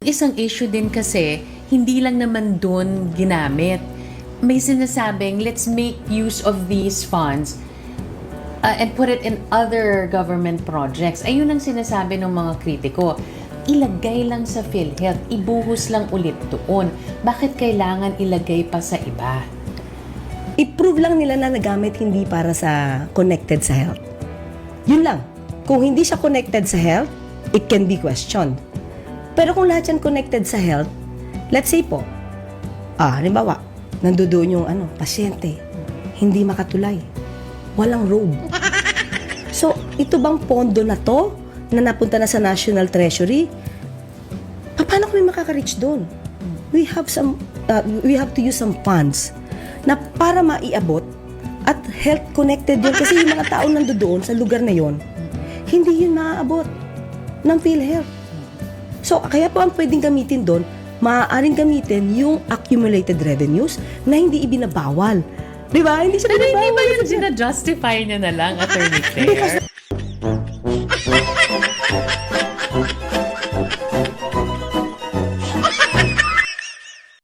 Isang issue din kasi, hindi lang naman dun ginamit. May sinasabing, let's make use of these funds and put it in other government projects. Ayun ang sinasabi ng mga kritiko. Ilagay lang sa PhilHealth, ibuhos lang ulit doon. Bakit kailangan ilagay pa sa iba? I-prove lang nila na nagamit hindi para sa connected sa health. Yun lang. Kung hindi siya connected sa health, it can be questioned. Pero kung lahat yan connected sa health, let's say po, halimbawa, nandoon yung pasyente, hindi makatulay, walang robe. So, ito bang pondo na to, na napunta na sa National Treasury, paano kami makaka-reach doon? We have to use some funds na para maiabot at health connected yun. Kasi yung mga tao nandoon sa lugar na yon, hindi yun maaabot ng PhilHealth. So, kaya po ang pwedeng gamitin doon, maaaring gamitin yung accumulated revenues na hindi ibinabawal. Di ba? Hindi siya Pero binabawal. hindi ba yun sinajustify niya na lang, Attorney Claire?